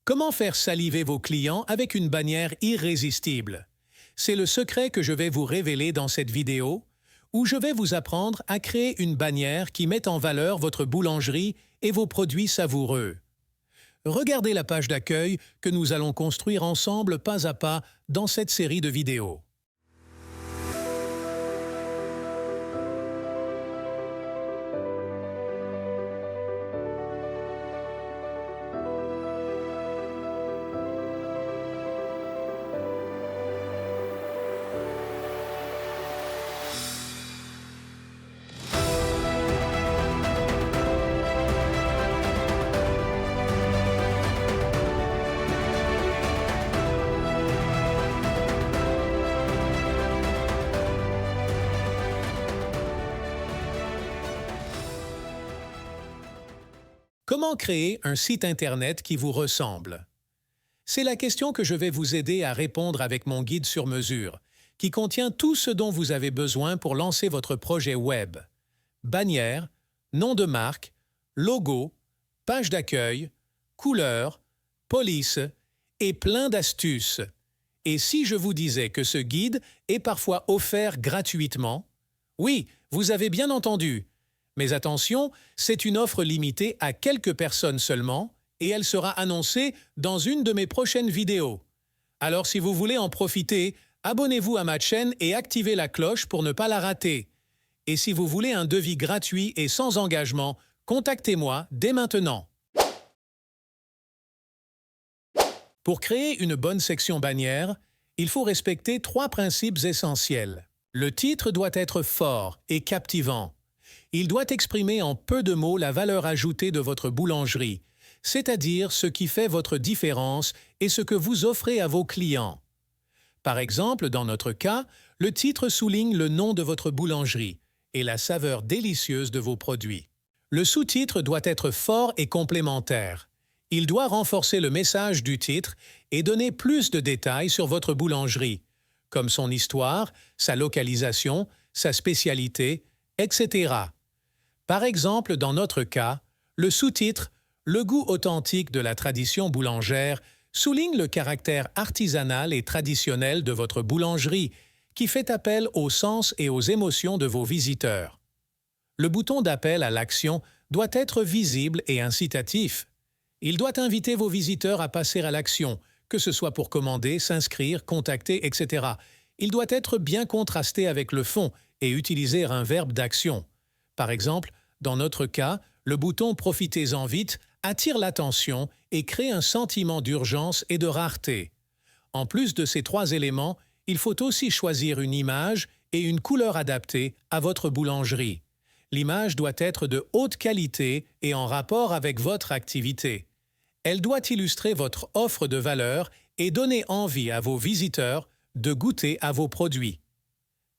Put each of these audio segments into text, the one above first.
Comment faire saliver vos clients avec une bannière irrésistible? C'est le secret que je vais vous révéler dans cette vidéo, où je vais vous apprendre à créer une bannière qui mette en valeur votre boulangerie et vos produits savoureux. Regardez la page d'accueil que nous allons construire ensemble pas à pas dans cette série de vidéos. Comment créer un site Internet qui vous ressemble? C'est la question que je vais vous aider à répondre avec mon guide sur mesure, qui contient tout ce dont vous avez besoin pour lancer votre projet web. Bannière, nom de marque, logo, page d'accueil, couleurs, police et plein d'astuces. Et si je vous disais que ce guide est parfois offert gratuitement? Oui, vous avez bien entendu. Mais attention, c'est une offre limitée à quelques personnes seulement et elle sera annoncée dans une de mes prochaines vidéos. Alors si vous voulez en profiter, abonnez-vous à ma chaîne et activez la cloche pour ne pas la rater. Et si vous voulez un devis gratuit et sans engagement, contactez-moi dès maintenant. Pour créer une bonne section bannière, il faut respecter 3 principes essentiels. Le titre doit être fort et captivant. Il doit exprimer en peu de mots la valeur ajoutée de votre boulangerie, c'est-à-dire ce qui fait votre différence et ce que vous offrez à vos clients. Par exemple, dans notre cas, le titre souligne le nom de votre boulangerie et la saveur délicieuse de vos produits. Le sous-titre doit être fort et complémentaire. Il doit renforcer le message du titre et donner plus de détails sur votre boulangerie, comme son histoire, sa localisation, sa spécialité, etc. Par exemple, dans notre cas, le sous-titre « Le goût authentique de la tradition boulangère » souligne le caractère artisanal et traditionnel de votre boulangerie, qui fait appel au sens et aux émotions de vos visiteurs. Le bouton d'appel à l'action doit être visible et incitatif. Il doit inviter vos visiteurs à passer à l'action, que ce soit pour commander, s'inscrire, contacter, etc. Il doit être bien contrasté avec le fond et utiliser un verbe d'action. Par exemple, dans notre cas, le bouton « Profitez-en vite » attire l'attention et crée un sentiment d'urgence et de rareté. En plus de ces 3 éléments, il faut aussi choisir une image et une couleur adaptée à votre boulangerie. L'image doit être de haute qualité et en rapport avec votre activité. Elle doit illustrer votre offre de valeur et donner envie à vos visiteurs de goûter à vos produits.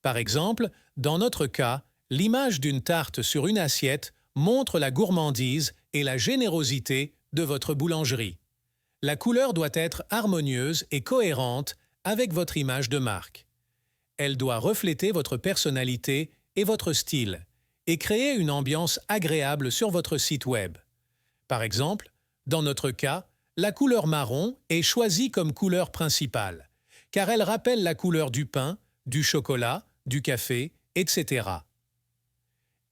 Par exemple, dans notre cas, l'image d'une tarte sur une assiette montre la gourmandise et la générosité de votre boulangerie. La couleur doit être harmonieuse et cohérente avec votre image de marque. Elle doit refléter votre personnalité et votre style et créer une ambiance agréable sur votre site web. Par exemple, dans notre cas, la couleur marron est choisie comme couleur principale, car elle rappelle la couleur du pain, du chocolat, du café, etc.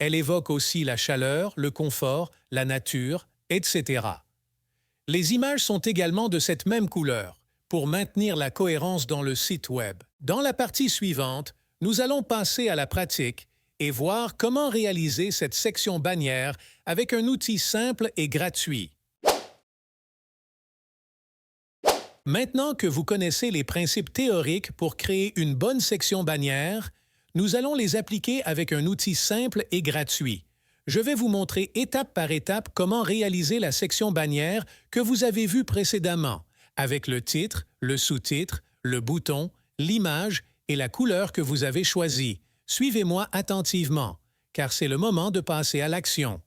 Elle évoque aussi la chaleur, le confort, la nature, etc. Les images sont également de cette même couleur, pour maintenir la cohérence dans le site web. Dans la partie suivante, nous allons passer à la pratique et voir comment réaliser cette section bannière avec un outil simple et gratuit. Maintenant que vous connaissez les principes théoriques pour créer une bonne section bannière, nous allons les appliquer avec un outil simple et gratuit. Je vais vous montrer étape par étape comment réaliser la section bannière que vous avez vue précédemment, avec le titre, le sous-titre, le bouton, l'image et la couleur que vous avez choisie. Suivez-moi attentivement, car c'est le moment de passer à l'action.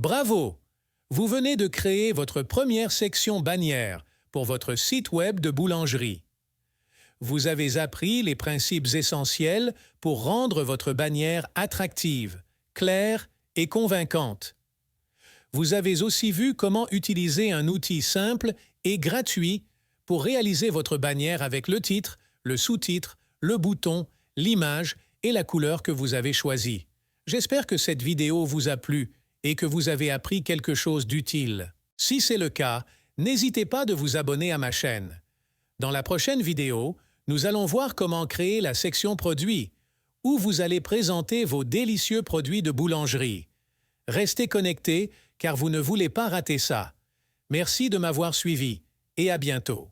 Bravo! Vous venez de créer votre première section bannière pour votre site web de boulangerie. Vous avez appris les principes essentiels pour rendre votre bannière attractive, claire et convaincante. Vous avez aussi vu comment utiliser un outil simple et gratuit pour réaliser votre bannière avec le titre, le sous-titre, le bouton, l'image et la couleur que vous avez choisie. J'espère que cette vidéo vous a plu et que vous avez appris quelque chose d'utile. Si c'est le cas, n'hésitez pas de vous abonner à ma chaîne. Dans la prochaine vidéo, nous allons voir comment créer la section produits, où vous allez présenter vos délicieux produits de boulangerie. Restez connectés car vous ne voulez pas rater ça. Merci de m'avoir suivi et à bientôt.